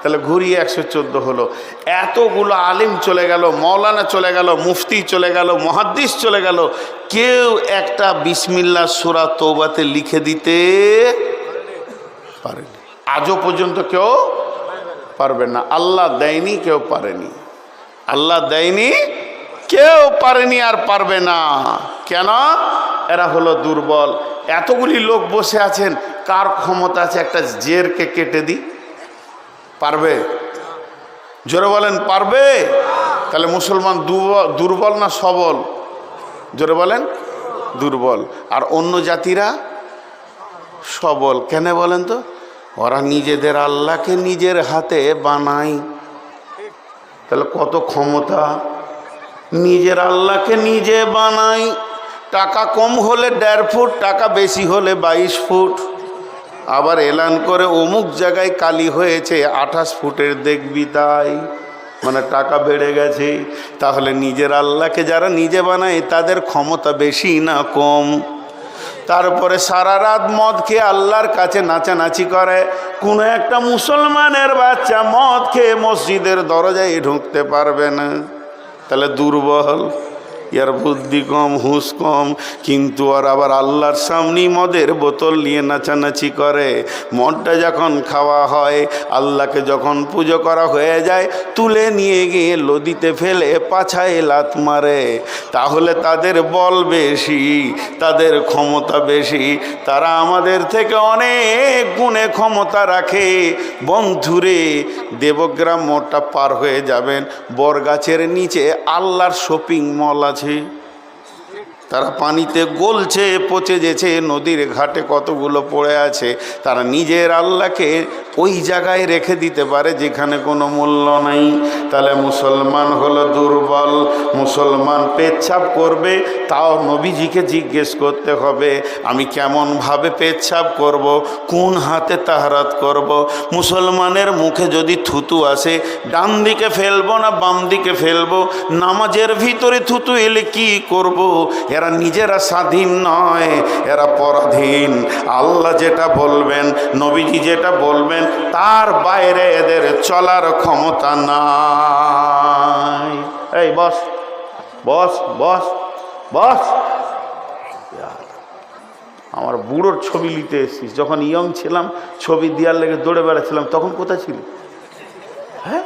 তাহলে ঘুরিয়ে 114 হলো। এতগুলো আলিম চলে গেল, মৌলানা চলে গেল, মুফতি চলে গেল, মুহাদ্দিস চলে গেল, কেউ একটা বিসমিল্লাহ সূরা তওবাতে লিখে দিতে পারেনি। আজও পর্যন্ত কেউ পারবে না। আল্লাহ দেয়নি, কেউ পারেনি। আল্লাহ দেয়নি, কেউ পারেনি আর পারবে না। কেন? এরা হলো দুর্বল। এতগুলি লোক বসে আছেন, কার ক্ষমতা আছে একটা জেরকে কেটে দিই? পারবে? জোরে বলেন, পারবে? তাহলে মুসলমান দুর্বল না সবল? জোরে বলেন, দুর্বল। আর অন্য জাতিরা সবল। কেন বলেন তো? ওরা নিজেদের আল্লাহকে নিজের হাতে বানায়। তাহলে কত ক্ষমতা! নিজের আল্লাহকে নিজে বানাই। টাকা কম হলে 1.5 ফুট, টাকা বেশি হলে 22 ফুট। আবার এলান করে অমুক জায়গায় কালি হয়েছে 28 ফুটের দেখবি, তাই মানে টাকা বেড়ে গেছে। তাহলে নিজের আল্লাহকে যারা নিজে বানায় তাদের ক্ষমতা বেশি না কম? তারপরে সারা রাত মদ খেয়ে আল্লাহর কাছে নাচানাচি করে। কোনো একটা মুসলমানের বাচ্চা মদ খেয়ে মসজিদের দরজায় ঢুকতে পারবে না। তাহলে দুর্বল, ইয়ার বুদ্ধি কম, হুঁশ কম। কিন্তু আর আবার আল্লাহর সামনে মদের বোতল নিয়ে নাচানাচি করে। মদটা যখন খাওয়া হয়, আল্লাহকে যখন পুজো করা হয়ে যায়, তুলে নিয়ে গিয়ে নদীতে ফেলে পাছায় লাত মারে। তাহলে তাদের বল বেশি, তাদের ক্ষমতা বেশি। তারা আমাদের থেকে অনেক গুণে ক্ষমতা রাখে। বন্ধুরে, দেবগ্রাম মোড়টা পার হয়ে যাবেন, বরগাছের নিচে আল্লাহর শপিং মল আছে। তারা পানিতে গলছে, পচে যেছে, নদীর ঘাটে কতগুলো পড়ে আছে। তারা নিজের আল্লাহকে ওই জায়গায় রেখে দিতে পারে যেখানে কোনো মূল্য নাই। তাহলে মুসলমান হলো দুর্বল। মুসলমান পেচ্ছাপ করবে, তাও নবীজিকে জিজ্ঞেস করতে হবে আমি কেমনভাবে পেচ্ছাপ করব, কোন হাতে তাহারাত করব। মুসলমানের মুখে যদি থুতু আসে, ডান দিকে ফেলবো না বাম দিকে ফেলবো? নামাজের ভিতরে থুতু এলে কি করব? এরা নিজেরা স্বাধীন নয়, এরা পরাধীন। আল্লাহ যেটা বলবেন, নবীজি যেটা বলবেন, তার বাইরে এদের চলার ক্ষমতা নাই। এই বস বস বস বস। আমার বুড়োর ছবি নিতে এসেছিস। যখন ইয়ং ছিলাম, ছবি দেওয়ার লেগে দৌড়ে বেড়াচ্ছিলাম, তখন কোথায় ছিলি? হ্যাঁ,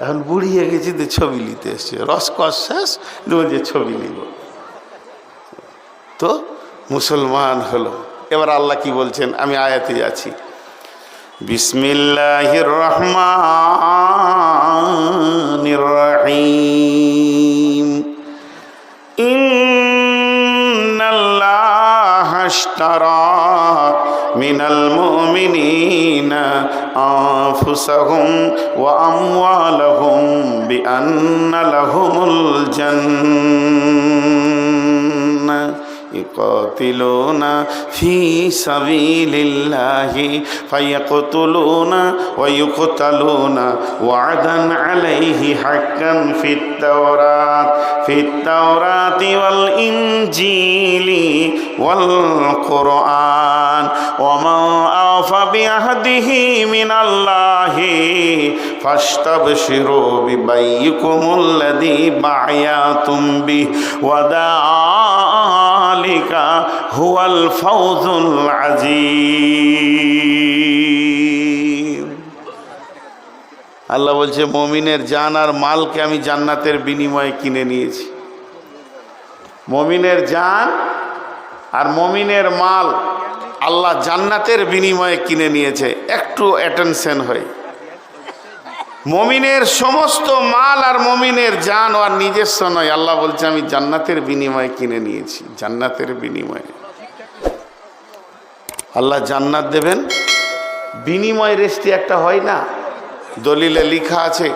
এখন বুড়িয়ে গেছি তো ছবি নিতে এসছি। রসকস শেষ, যে ছবি নিব। তো মুসলমান হলো। এবার আল্লাহ কি বলছেন, আমি আয়াতে যাচ্ছি। বিসমিল্লাহির রহমানির রহিম। ইন্নাল্লাহা আশতারা মিনাল মুমিনিনা আনফুসাহুম ওয়া আমওয়ালাহুম বিআন্না লাহুমুল জান্নাহ ইকাতিলুনা ফি সাবিলিল্লাহি ফায়াকতুলুনা ওয়া ইউকতালুনা ওয়া'দান আলাইহি হাক্কান ফিত তাওরাতি ওয়াল ইনজিলি ওয়াল কুরআন ওয়া মা আওফা বিআহদিহি মিনাল্লাহি ফাস্তাবশিরু বিবাইয়িকুমুল্লাযী বা'য়াতুম বিহি ওয়া যালিকা হুয়াল ফাওজুল আযীম। আল্লাহ বলছে, মুমিনের জান আর মালকে আমি জান্নাতের বিনিময়ে কিনে নিয়েছি। মুমিনের জান আর মুমিনের মাল আল্লাহ জান্নাতের বিনিময়ে কিনে নিয়েছে। একটু অ্যাটেনশন হয়। মুমিনের সমস্ত মাল আর মুমিনের জান আর নিজস্ব নয়। আল্লাহ বলছে আমি জান্নাতের বিনিময়ে কিনে নিয়েছি। জান্নাতের বিনিময়ে আল্লাহ জান্নাত দেবেন। বিনিময় রেস্টি একটা হয় না? দলিলে লেখা আছে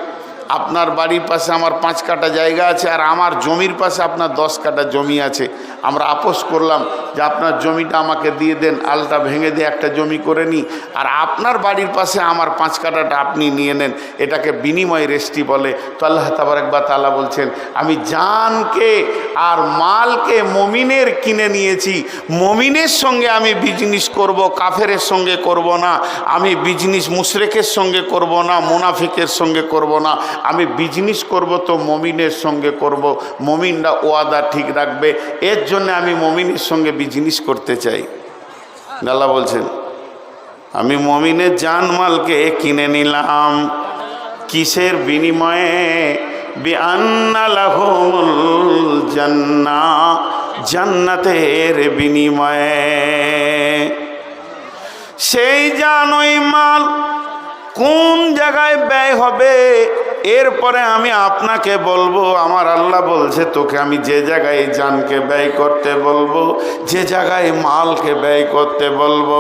আপনার বাড়ির পাশে আমার 5 কাঠা জায়গা আছে, আর আমার জমির পাশে আপনার 10 কাঠা জমি আছে। আমরা আপোষ করলাম যে আপনার জমিটা আমাকে দিয়ে দেন, আলটা ভেঙে দিয়ে একটা জমি করে নিই, আর আপনার বাড়ির পাশে আমার 5 কাঠাটা আপনি নিয়ে নেন, এটাকে বিনিময় রেস্টি বলে। তো আল্লাহ তাবারক ওয়া তাআলা বলছেন, আমি জানকে আর মালকে মমিনের কিনে নিয়েছি, মমিনের সঙ্গে আমি বিজনেস করব, কাফেরের সঙ্গে করব না। আমি বিজনেস মুশরিকের সঙ্গে করব না, মুনাফিকের সঙ্গে করব না। আমি বিজনেস করব তো মমিনের সঙ্গে করব, মমিনরা ওয়াদা ঠিক রাখবে, এর জন্য আমি মমিনের সঙ্গে বিজনেস করতে চাই। আল্লাহ বলছেন, আমি মমিনের জানমালকে কিনে নিলাম, কিসের বিনিময়ে? বিআন্না লাহুমুল জান্নাহ, জান্নাতের বিনিময়ে। সেই জান, ওই মাল কোন জায়গায় ব্যয় হবে এরপরে আমি আপনাকে বলবো। আমার আল্লাহ বলছে, তোকে আমি যে জায়গায় জানকে ব্যয় করতে বলবো, যে জায়গায় মালকে ব্যয় করতে বলবো,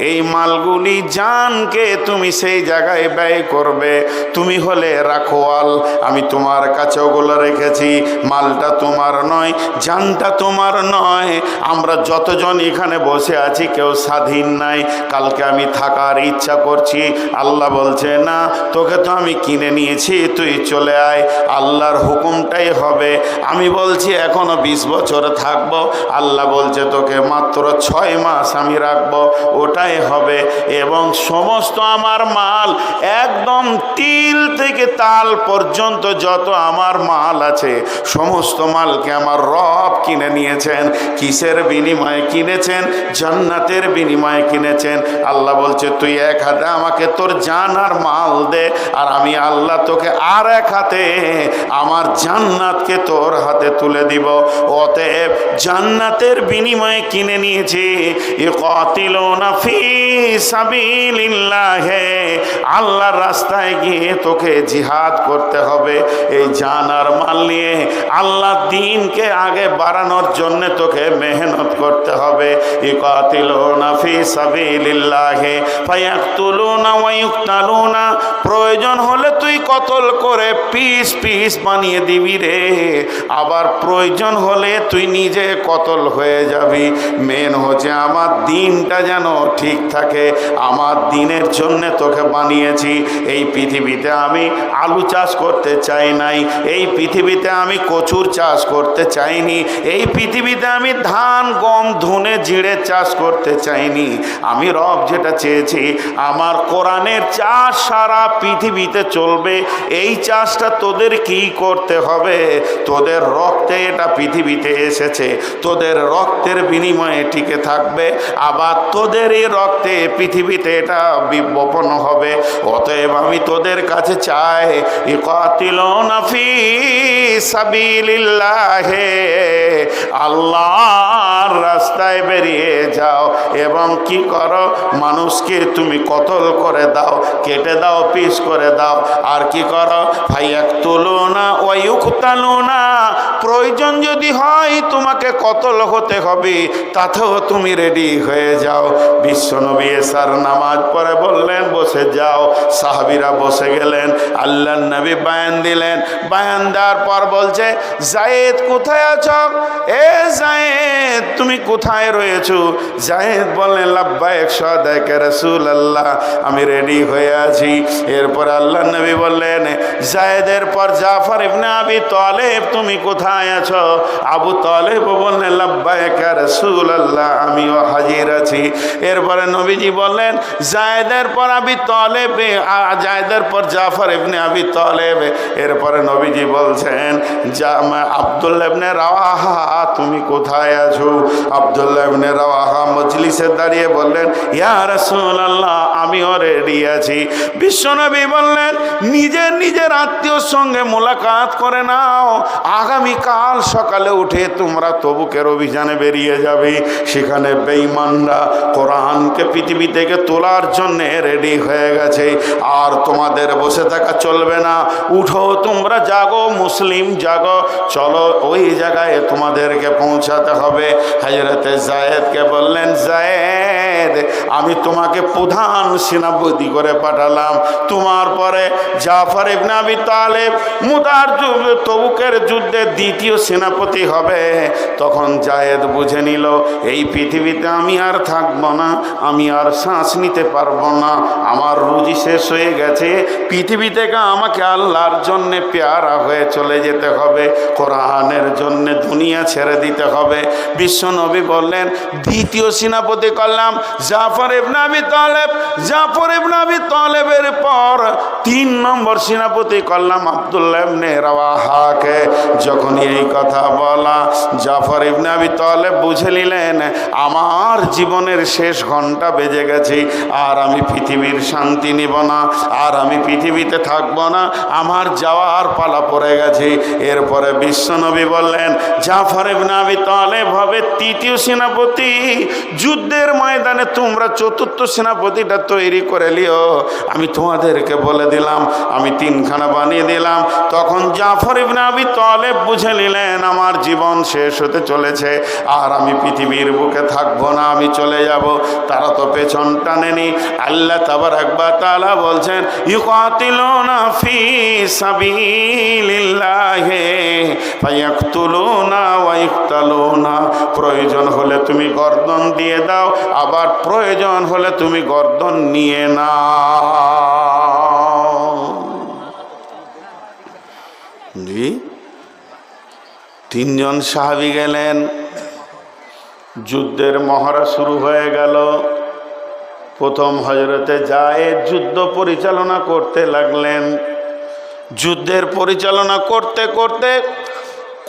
এই মালগুলি জানকে তুমি সেই জায়গায় ব্যয় করবে। তুমি হলে রাখোয়াল, আমি তোমার কাছে ওগুলো রেখেছি। মালটা তোমার নয়, জানটা তোমার নয়। আমরা যতজন এখানে বসে আছি কেউ স্বাধীন নাই। কালকে আমি থাকার ইচ্ছা করছি, আল্লাহ বলছে না, তোকে তো আমি কিনে নিয়েছি, তুই চলে আয়, আল্লাহর হুকুমটাই হবে। আমি বলছি এখনো 20 বছর থাকবো, আল্লাহ বলছে তোকে মাত্র 6 মাস আমি রাখবো, ওটাই হবে। এবং সমস্ত আমার মাল, একদম তিল থেকে তাল পর্যন্ত যত আমার মাল আছে, সমস্ত মালকে আমার রব কিনে নিয়েছেন। কিসের বিনিময়ে কিনেছেন? জান্নাতের বিনিময়ে কিনেছেন। আল্লাহ বলছে, তুই এক হাতে আমাকে তোর জান আর মাল দে, আর আমি আল্লাহ তোকে আর এক হাতে আমার জান্নাতকে তোর হাতে তুলে দিব। অতএব জান্নাতের বিনিময়ে কিনে নিয়েছি। ইকাতিলুনা ফি সাবিলিল্লাহ, আল্লাহর রাস্তায় গিয়ে তোকে জিহাদ করতে হবে। এই জান আর মাল নিয়ে আল্লাহর দ্বীনকে আগে বাড়ানোর জন্য তোকে মেহনত করতে হবে। ইকাতিলুনা ফি সাবিলিল্লাহ ফায়াকতুলুনা ওয়া ইউকতালুনা, প্রয়োজন হলে তুই কতল করে পিস পিস বানিয়ে দিবি রে, আবার প্রয়োজন হলে তুই নিজে কতল হয়ে যাবি। মেন হচ্ছে আমার দিনটা যেন ঠিক থাকে, আমার দিনের জন্য তোকে বানিয়েছি। এই পৃথিবীতে আমি আলু চাষ করতে চাই নাই, এই পৃথিবীতে আমি কচুর চাষ করতে চাইনি, এই পৃথিবীতে আমি ধান গম ধনে জিরে চাষ করতে চাইনি। আমি রব যেটা চেয়েছি, আমার কোরআনের চাষ সারা পৃথিবীতে চলবে। এই চাষটা তোদের কি করতে হবে? তোদের রক্তে এটা পৃথিবীতে এসেছে, তোদের রক্তের বিনিময়ে টিকে থাকবে, আবার তোদের এই রক্তে পৃথিবীতে এটা বপন হবে। অতএব আমি তোদের কাছে চাই, ইকাতিলুনা ফি সাবিলিল্লাহ, আল্লাহর রাস্তায় বেরিয়ে যাও এবং কি করো? মানুষকে তুমি কতল করে দাও, কেটে দাও, পিস করে দাও। আর কি করো? ফায়াকতুলুনা ওয়া ইউকতালুনা, প্রয়োজন যদি হয় তোমাকে কতল হতে হবে, তাতেও তুমি রেডি হয়ে যাও। বিশ্বনবী এশার নামাজ পড়ে বললেন, বসে যাও। সাহাবীরা বসে গেলেন। আল্লাহর নবী বয়ান দিলেন। বয়ান দেওয়ার পর বলছে, যায়েদ কোথায় আছো? এ যায়েদ, তুমি কোথায় রয়েছো? যায়েদ বললেন, লাব্বাইক সাদাক রাসূলুল্লাহ, আমি রেডি হয়ে আছি। এরপর আল্লাহর নবী বললেন, যায়েদের পর জাফর ইবনে আবি তালেব, তুমি কোথায় আছো? আবু তালেব বললেন, লাব্বাইক রাসূলুল্লাহ, আমিও হাজির আছি। এরপরে নবীজি বললেন, যায়েদের পর আবি তালেব, যায়েদের পর জাফর ইবনে আবি তালেব। এরপরে নবীজি বলছেন, আব্দুল্লাহ ইবনে রাওয়াহা, তুমি কোথায় আছো? আব্দুল্লাহ ইবনে রাওয়াহা মজলিসে দাঁড়িয়ে বললেন, ইয়া রাসূলুল্লাহ, আমিও রেডি আছি। বিশ্বনবী বললেন, নিজের নিজের আত্মীয়র সঙ্গে মোলাকাত করে নাও, আগামীকাল সকালে উঠে তোমরা তবুকের অভিযানে বেরিয়ে যাবে। সেখানে বেঈমানরা কোরআনকে পৃথিবী থেকে তোলার জন্য রেডি হয়ে গেছে। আর তোমাদের বসে থাকা চলবে না, উঠো, তোমরা জাগো, মুসলিম জাগো, চলো ওই জায়গায় তোমাদেরকে পৌঁছাতে হবে। হযরতে যায়েদকে বললেন, যায়েদ, আমি তোমাকে প্রধান সেনাপতি করে পাঠালাম। তোমার পরে জাফর ইবনে আবি তালেব মুতার তবুকের যুদ্ধে দ্বিতীয় সেনাপতি হবে। তখন জায়েদ বুঝে নিল এই পৃথিবীতে আমি আর থাকবো না, আমি আর শ্বাস নিতে পারবো না, আমার রুজি শেষ হয়ে গেছে, পৃথিবী থেকে আমাকে আল্লাহর জন্যে পেয়ারা হয়ে চলে যেতে হবে, কোরআনের জন্যে দুনিয়া ছেড়ে দিতে হবে। বিশ্বনবী বললেন দ্বিতীয় সেনাপতি করলাম জাফর ইবনে আবি তালেব। জাফর ইবনে আবি তালেবের পর 3 নম্বর সেনাপতি করলাম আব্দুল্লাহ ইবনে রাওয়াহাকে। যখন এই কথা বলা, জাফর ইবনে আবি তালেব বুঝে নিলেন আমার জীবনের শেষ ঘন্টা বেজে গেছে, আর আমি পৃথিবীর শান্তি নিব না, আর আমি পৃথিবীতে থাকবো না, আমার যাওয়ার পালা পড়ে গেছে। এরপরে বিশ্বনবী বললেন জাফর ইবনে আবি তালেব হবে 3য় সেনাপতি। যুদ্ধের ময়দানে তোমরা 4র্থ সেনাপতিটা তৈরি করে লিও, আমি তোমাদেরকে বলে দিলাম, আমি 3খানা বানিয়ে দিলাম। তখন জাফর ইবনে আবি তালেব বুঝে নিলেন আমার জীবন শেষ হতে চলেছে, আর আমি পৃথিবীর বুকে থাকবো না, আমি চলে যাব। তারা তো পেছন টানেনি। আল্লাহ তাবারাক ওয়া তাআলা বলছেন ইউকাতিলুনা ফি সাবিলিল্লাহি ফায়াকতুলুনা ওয়া ইকতালুনা। প্রয়োজন হলে তুমি গর্দন দিয়ে দাও, আবার প্রয়োজন হলে তুমি গর্দন নিয়ে নাও। জি, 3 জন সাহাবী গেলেন, যুদ্ধের মহড়া শুরু হয়ে গেল। প্রথম হযরতে যায়েদ যুদ্ধ পরিচালনা করতে লাগলেন। যুদ্ধের পরিচালনা করতে করতে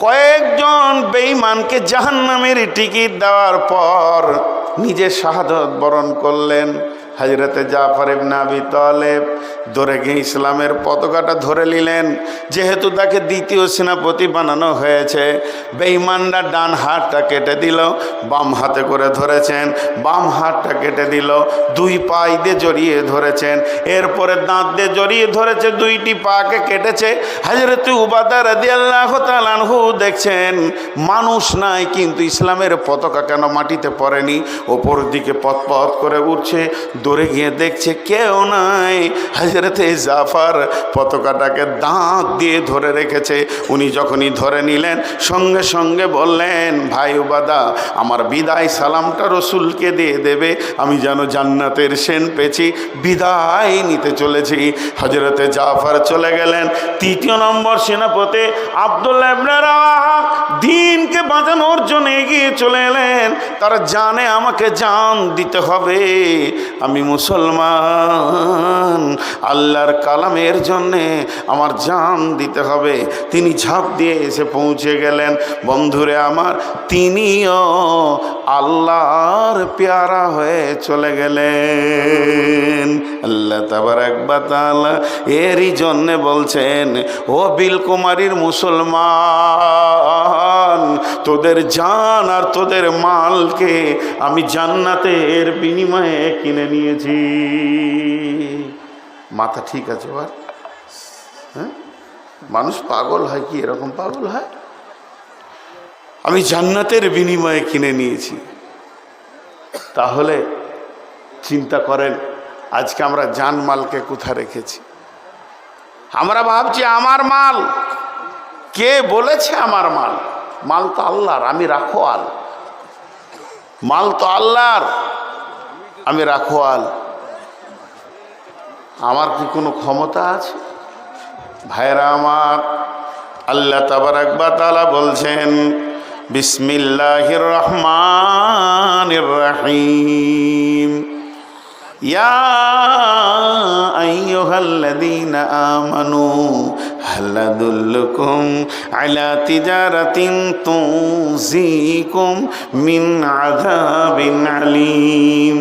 কয়েকজন বেঈমানকে জাহান্নামের টিকিট দেওয়ার পর নিজে শাহাদাত বরণ করলেন। হযরতে জাফর ইবনে আবি তালেব ধরে গিয়ে ইসলামের পতাকাটা ধরে নিলেন। যেহেতু তাকে 2য় সেনাপতি বানানো হয়েছে, বেঈমানরা ডান হাতটা কেটে দিল, বাম হাতে করে ধরেছেন, বাম হাতটা কেটে দিল, 2 পায়ে দিয়ে জড়িয়ে ধরেছেন, এরপরে দাঁত দিয়ে জড়িয়ে ধরেছে, 2টি পাকে কেটেছে। হযরতে উবাদা রাদিয়াল্লাহু তাআলা আনহু দেখছেন মানুষ নাই, কিন্তু ইসলামের পতাকা কেন মাটিতে পড়েনি, ওপর দিকে পথ করে উঠছে। দৌড়ে গিয়ে দেখছে কেউ নাই। হযরতে জাফর পতাকাটাকে দাঁত দিয়ে ধরে রেখেছে। উনি যখনই ধরে নিলেন সঙ্গে সঙ্গে বললেন ভাই উবাদা, আমার বিদায় সালামটা রসুলকে দিয়ে দেবে, আমি যেন জান্নাতের সেন পেয়েছি, বিদায় নিতে চলেছি। হযরতে জাফর চলে গেলেন। 3য় নম্বর সেনাপতি আব্দুল্লাহ ইবনে রাওয়াহা দ্বীনকে বাঁচানোর জন্য এগিয়ে চলে এলেন। তারা জানে আমাকে জান দিতে হবে, আমি মুসলমান, আল্লাহর কালামের জন্যে আমার জান দিতে হবে। তিনি ঝাঁপ দিয়ে এসে পৌঁছে গেলেন। বন্ধুরে আমার, তিনিও আল্লাহর পেয়ারা হয়ে চলে গেলেন। আল্লাহ তাবারাক ওয়া তাআলা এরই জন্যে বলছেন ও বিলকুমারীর মুসলমান, তোদের জান আর তোদের মালকে আমি জান্নাতের বিনিময়ে কিনে নিয়েছি। মাথা ঠিক আছে? হ্যাঁ, মানুষ পাগল হয় কি এরকম পাগল হয়? আমি জান্নাতের বিনিময়ে কিনে নিয়েছি। তাহলে চিন্তা করেন আজকে আমরা জানমালকে কোথায় রেখেছি? আমরা ভাবছি আমার মাল। কে বলেছে আমার মাল? মাল তো আল্লাহর, আমি রাখোয়াল। মাল তো আল্লাহর, আমি রাখোয়াল। আমার কি কোনো ক্ষমতা আছে? ভাইরা আমার, আল্লাহ তাবারাক ওয়া তাআলা বলছেন বিসমিল্লাহির রহমানির রহিম, ইয়া আইয়ুহাল্লাযীনা আমানু হাল আদুল্লুকুম আলা তিজারাতিন তুনজিকুম মিন আযাবিন আলীম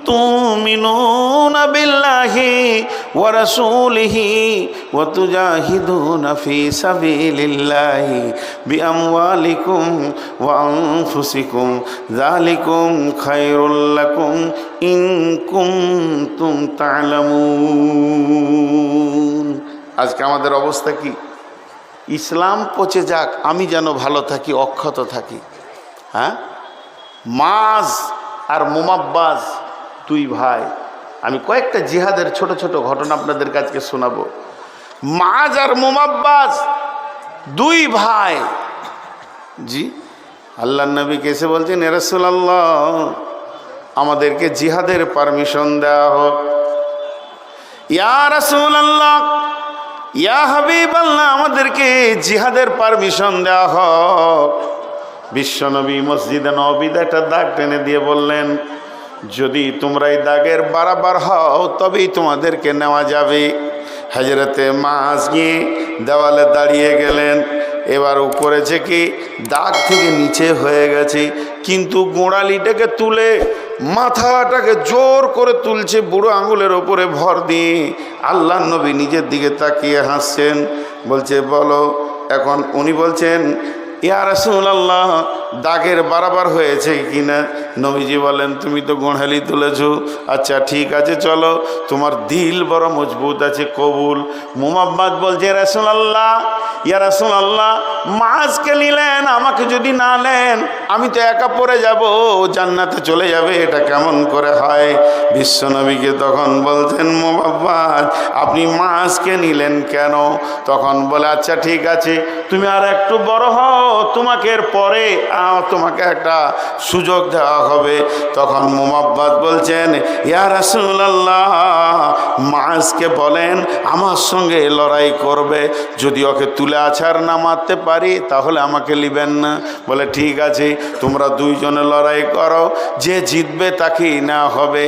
তুমিনুনা বিল্লাহি ওয়া রাসূলিহি ওয়া তুজাহিদুনা ফি সাবিলিল্লাহি বিআমওয়ালিকুম ওয়া আনফুসিকুম যালিকুম খায়রুল লাকুম ইন কুনতুম তা'লামুন। আজকে আমাদের অবস্থা কি? ইসলাম পচে যাক, আমি যেন ভালো থাকি, অক্ষত থাকি। হ্যাঁ, মাজ আর মুমাব্বাজ 2 ভাই। আমি কয়েকটা জিহাদের ছোট ছোট ঘটনা আপনাদের কাছে শোনাবো। মাজ আর মুমাব্বাজ 2 ভাই, জি, আল্লাহ নবীকে এসে বলছেন, ইয়া রাসূলুল্লাহ, আমাদেরকে জিহাদের পারমিশন দেওয়া হোক। ইয়া রাসূলুল্লাহ, ইয়া হাবিবাল্লাহ, আমাদেরকে জিহাদের পারমিশন দেওয়া হোক। বিশ্বনবী মসজিদে নববীতে একটা দাগ টেনে দিয়ে বললেন, যদি তোমরা এই দাগের বারাবার হও তবেই তোমাদেরকে নেওয়া যাবে। হযরতে মাআজ গিয়ে দেওয়ালে দাঁড়িয়ে গেলেন। এবার করেছে কি, দাগ থেকে নিচে হয়ে গেছে, কিন্তু গোড়ালিটাকে তুলে মাথাটাকে জোর করে তুলছে বুড়ো আঙুলের ওপরে ভর দিয়ে। আল্লাহ নবী নিজের দিকে তাকিয়ে হাসছেন, বলছে বলো এখন। উনি বলছেন, ইয়া রাসূলুল্লাহ, দাগের বারাবার হয়েছে কিনা? নবীজি বলেন, তুমি তো গোড়ালি তুলেছো, আচ্ছা ঠিক আছে চলো, তোমার দিল বড় মজবুত আছে, কবুল। মুহাম্মদ বলছে, রাসূলুল্লাহ, ইয়া রাসূলুল্লাহ, মাআজকে নিলেন, আমাকে যদি না নেন আমি তো একা পড়ে যাব, জান্নাতে চলে যাবে, এটা কেমন করে হয়? বিশ্বনবীকে তখন বলছেন, মুহাম্মদ আপনি মাআজকে নিলেন কেন? তখন বলে, আচ্ছা ঠিক আছে, তুমি আর একটু বড় হও, তোমাকে এর পরে তোমাকে একটা সুযোগ দেওয়া হবে। তখন মুহাম্মদ বলছেন, ইয়া রাসূলুল্লাহ, মাআজকে বলেন আমার সঙ্গে লড়াই করবে, যদি ওকে তুলে আছাড় না মারতে পারি তাহলে আমাকে নিবেন না। বলে ঠিক আছে, তোমরা দুইজনে লড়াই করো, যে জিতবে তাকেই না হবে।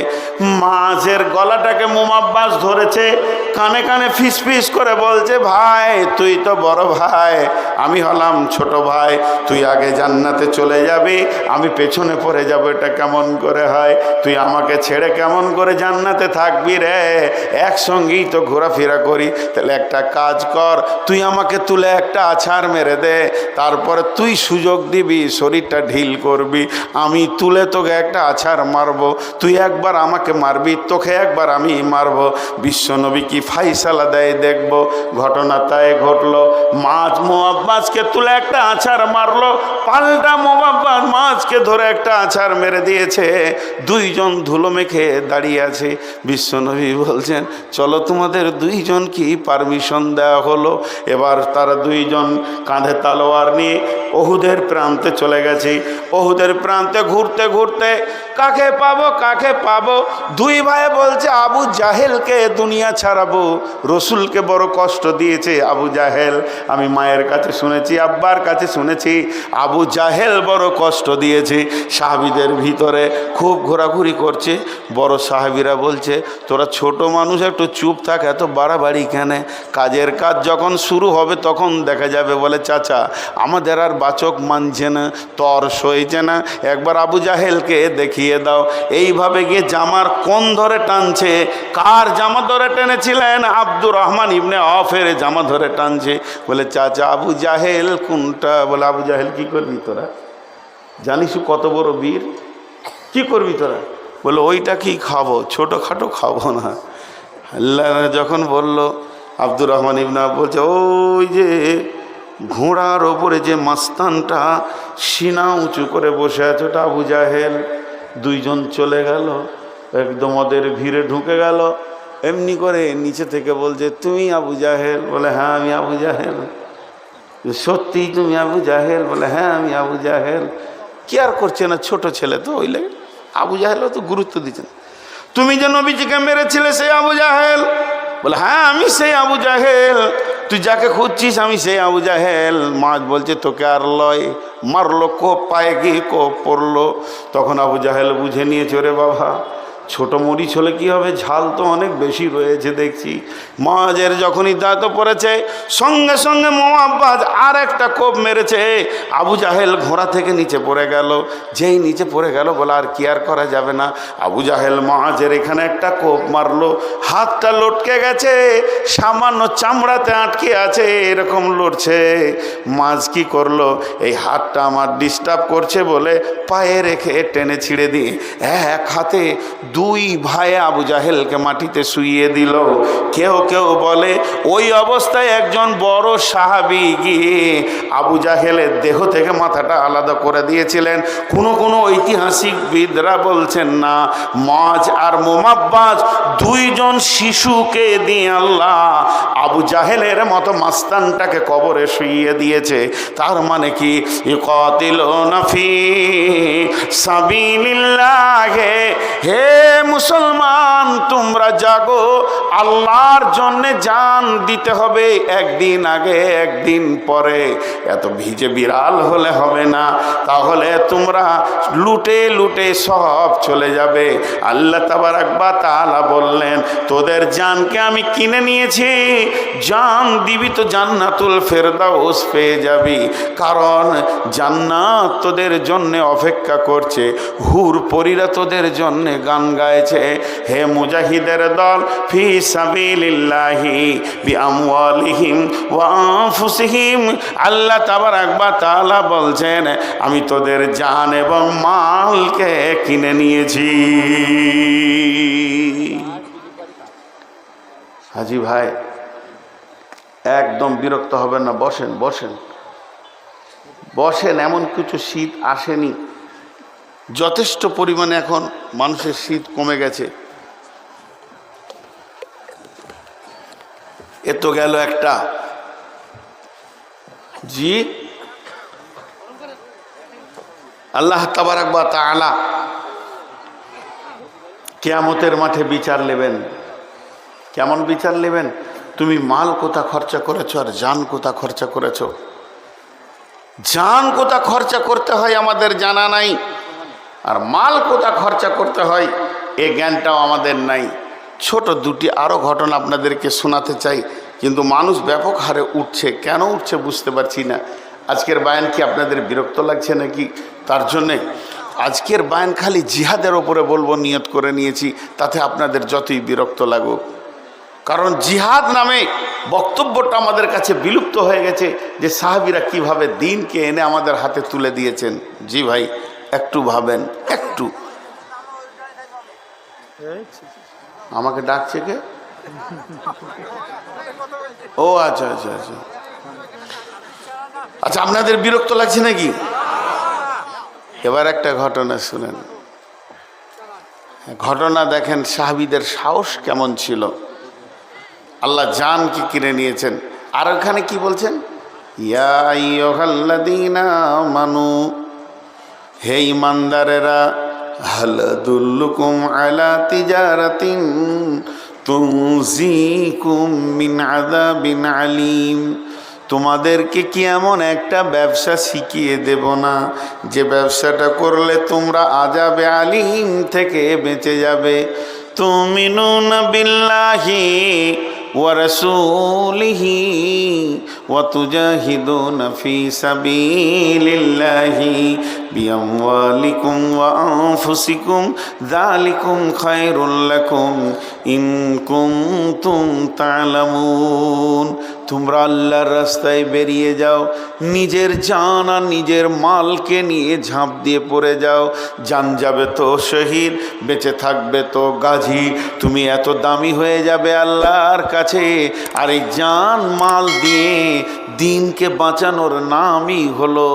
মাআজের গলাটাকে মুহাম্মদ ধরেছে, কানে কানে ফিস ফিস করে বলছে, ভাই তুই তো বড় ভাই, আমি হলাম ছোট ভাই, তুই আগে জান্নাতে চলে যাবি, আমি পেছনে পড়ে যাব, এটা কেমন করে হয়? তুই আমাকে ছেড়ে কেমন করে জান্নাতে থাকবি রে? একসঙ্গেই তো ঘোরাফেরা করি, তাহলে একটা কাজ কর, তুই আমাকে তুলে একটা আছাড় মেরে দে, তারপরে তুই সুযোগ দিবি, শরীরটা ঢিল করবি, আমি তুলে তোকে একটা আছাড় মারবো, তুই একবার আমাকে মারবি, তোকে একবার আমি মারবো। বিশ্বনবী কি ফাইসালা দেয় দেখব। ঘটনা তাই ঘটলো, মাছ মুহাম্মদকে তুলে একটা আছাড় মারলো, পাল্টা মুহাম্মদ মাছকে ধরে একটা আছাড় মেরে দিয়েছে। দুইজন ধুলো মেখে দাঁড়িয়ে আছে। বিশ্বনবী বলছেন, চলো তোমাদের দুইজন কি পারমিশন দেওয়া হলো। এবার তারা দুইজন কাঁধে তালোয়ার নিয়ে ওহুদের প্রান্তে চলে গেছে। ওহুদের প্রান্তে ঘুরতে ঘুরতে কাকে পাবো কাকে পাবো, দুই ভাই বলছে আবু জাহেলকে দুনিয়া ছাড়াবো। রসুলকে বড় কষ্ট দিয়েছে আবু জাহেল, আমি মায়ের কাছে শুনেছি, আব্বার কাছে শুনেছি, আবু জাহেল বড় কষ্ট দিয়েছে। সাহাবীদের ভিতরে খুব ঘোরাঘুরি করছে। বড় সাহাবীরা বলছে, তোরা ছোট মানুষ, একটু চুপ থাক, এত বাড়াবাড়ি কেন? কাজের কাজ যখন শুরু হবে তখন দেখা যাবে। বলে চাচা, আমাদের আর বাচক মানছে না, তর সইছে না, একবার আবু জাহেলকে দেখিয়ে দাও। এইভাবে গিয়ে জামার কোন ধরে টানছে। কার জামা ধরে টেনেছিলেন? আব্দুর রহমান ইবনে আওফের জামা ধরে টানছে। বলে চাচা, আবু জাহেল কোনটা? বলে আবু জাহেল কি করবি তোরা? জানিস কত বড় বীর, কি করবি তোরা? বলে ওইটা কি খাবো, ছোটোখাটো খাবো না। আল্লাহ যখন বলল, আব্দুর রহমান ইবনে আওফ বলছে, ওই যে ঘোড়ার ওপরে যে মাস্তানটা সিনা উঁচু করে বসে আছে, ওটা আবু জাহেল। দুইজন চলে গেল, একদম ওদের ভিড়ে ঢুকে গেল। এমনি করে নিচে থেকে বলছে, তুমি আবু জাহেল? বলে হ্যাঁ আমি আবু জাহেল। সত্যি তুমি আবু জাহেল? বলে হ্যাঁ আমি আবু জাহেল। কি আর করছে না, ছোট ছেলে তো, ওই লাগে আবু জাহেলও তো গুরুত্ব দিচ্ছে না। তুমি যে নবীজিকে মেরেছিলে সেই আবু জাহেল? বলে হ্যাঁ আমি সেই আবু জাহেল। তুই যাকে খুঁজছিস আমি সেই আবু জাহেল। মাছ বলছে, তোকে আর লয়, মারলো, কোপ পায়ে গিয়ে কোপ পড়লো। তখন আবু জাহেল বুঝে নিয়েছে, রে বাবা ছোট মরিচ হলে কী হবে, ঝাল তো অনেক বেশি রয়েছে দেখছি। মাঝের যখনই দাঁত পড়েছে, সঙ্গে সঙ্গে মুহাম্মদ আর একটা কোপ মেরেছে। আবু জাহেল ঘোড়া থেকে নিচে পড়ে গেল। যেই নিচে পড়ে গেল, বলে আর কি আর করা যাবে না। আবু জাহেল মাঝের এখানে একটা কোপ মারলো, হাতটা লটকে গেছে, সামান্য চামড়াতে আটকে আছে, এরকম লড়ছে। মাঝ কি করলো, এই হাতটা আমার ডিস্টার্ব করছে বলে পায়ে রেখে টেনে ছিঁড়ে দিয়ে এক হাতে দুই ভাই আবু জাহেলকে মাটিতে শুইয়ে দিল। কেউ কেউ বলে ওই অবস্থায় একজন বড় সাহাবী গিয়ে আবু জাহেলের দেহ থেকে মাথাটা আলাদা করে দিয়েছিলেন। কোনো ঐতিহাসিকবিদরা বলছেন না, মাজ আর মুমাব্বাজ দুইজন শিশুকে দিয়ে আল্লাহ আবু জাহেলের মতো মাস্তানটাকে কবরে শুইয়ে দিয়েছে। তার মানে কি, ইকাতিলুনা ফি সাবিলিল্লাহ, হে মুসলমান তোমরা জাগো, আল্লাহর জন্য জান দিতে হবে, একদিন আগে একদিন পরে। এত ভিজে বিড়াল হলে হবে না, তাহলে তোমরা লুটে লুটে সব চলে যাবে। আল্লাহ তাবারাক ওয়া তাআলা বললেন, তোদের জানকে আমি কিনে নিয়েছি, জান দিবি তো জান্নাতুল ফেরদাউস পেয়ে যাবি, কারণ জান্নাত তোদের জন্য অপেক্ষা করছে, হুর পরীরা তোদের জন্য গান গাইছে। হে মুজাহিদের দল, ফি সাবিলিল্লাহি বিআমওয়ালিহিম ওয়া আনফুসিহিম, আল্লাহ তাবারাক ওয়া তাআলা বলছেন আমি তোদের জান এবং মালকে কিনে নিয়েছি। হাজি ভাই একদম বিরক্ত হবেন না, বসেন বসেন বসেন। এমন কিছু শীত আসেনি, যথেষ্ট পরিমাণে এখন মানুষের শীত কমে গেছে। এ তো গেল একটা। জি, আল্লাহ তাবারাক ওয়া তাআলা কিয়ামতের মাঠে বিচার নেবেন। কেমন বিচার নেবেন? তুমি মাল কোথা খরচা করেছো আর জান কোথা খরচা করেছো। জান কোথা খরচা করতে হয় আমাদের জানা নাই, আর মাল কোথা খরচা করতে হয় এ জ্ঞানটাও আমাদের নাই। ছোট দুটি আরও ঘটনা আপনাদেরকে শোনাতে চাই, কিন্তু মানুষ ব্যাপক হারে উঠছে, কেন উঠছে বুঝতে পারছি না। আজকের বায়ান কি আপনাদের বিরক্ত লাগছে নাকি? তার জন্যে আজকের বায়ান খালি জিহাদের ওপরে বলবো, নিয়ত করে নিয়েছি, তাতে আপনাদের যতই বিরক্ত লাগুক। কারণ জিহাদ নামে বক্তব্যটা আমাদের কাছে বিলুপ্ত হয়ে গেছে, যে সাহাবীরা কিভাবে দ্বীনকে এনে আমাদের হাতে তুলে দিয়েছেন। জি ভাই, একটু ভাবেন, একটু। আমাকে ডাকছে কে? ও আচ্ছা আচ্ছা আচ্ছা আচ্ছা, আপনাদের বিরক্ত লাগছে নাকি? এবার একটা ঘটনা শুনেন। ঘটনা দেখেন সাহাবীদের সাহস কেমন ছিল। আল্লাহ জানকে কিনে নিয়েছেন। আর ওখানে কি বলছেন? ইয়া আইয়ুহাল্লাযীনা আমানু, হে ঈমানদারেরা, হাল আদুল্লুকুম আলা তিজারাতিন তুনজিকুম মিন আযাবিন আলীম, তোমাদেরকে কি এমন একটা ব্যবসা শিখিয়ে দেব না যে ব্যবসাটা করলে তোমরা আযাবে আলীম থেকে বেঁচে যাবে। তুমিনুনা বিল্লাহি ওয়া রাসূলিহি ওয়া তুজাহিদুনা ফি সাবিলিল্লাহি বিআমওয়ালিকুম ওয়া আনফুসিকুম যালিকুম খায়রুল লাকুম ইন কুনতুম তা'লামুন। তোমরা আল্লাহর রাস্তায় বেরিয়ে যাও, নিজের জান আর নিজের মালকে নিয়ে ঝাঁপ দিয়ে পড়ে যাও। জান যাবে তো শহীদ, বেঁচে থাকবে তো গাজী। তুমি এত দামি হয়ে যাবে আল্লাহর কাছে, আর এই জান মাল দিয়ে দ্বীনকে বাঁচানোর নামই হলো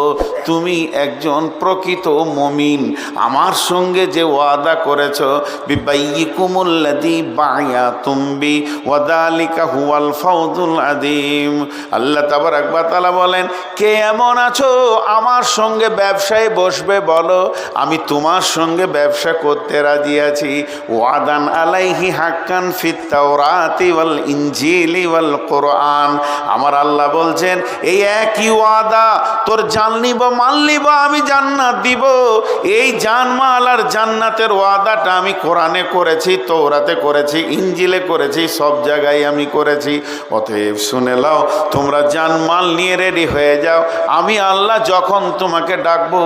তুমি একজন প্রকৃত মুমিন। আমার সঙ্গে যে ওয়াদা করেছ, বিবাইয়িকুমুল্লাযী বায়াতুম বি ওয়া যালিকা হুয়াল ফাওজুল আযীম। আল্লাহ তাবারাক ওয়া তাআলা বলেন, কে এমন আছো আমার সঙ্গে ব্যবসায় বসবে বলো, আমি তোমার সঙ্গে ব্যবসা করতে রাজি আছি। ওয়াদান আলাইহি হাক্কান ফিত তাওরাতি ওয়াল ইনজিলি ওয়াল কুরআন। আমার আল্লাহ বলছেন, এই একই ওয়াদা, তোর জান নিব মাল নিব, আমি জান্নাত দিব। এই জানমাল আর জান্নাতের ওয়াদাটা আমি কোরআনে করেছি, তৌরাতে করেছি, ইনজিলে করেছি, সব জায়গায় আমি করেছি। অতএব শুনে লাও, তোমরা জানমাল নিয়ে রেডি হয়ে যাও। আমি আল্লাহ যখন তোমাকে ডাকবো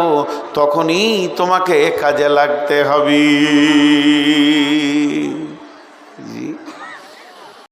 তখনই তোমাকে কাজে লাগতে হবে।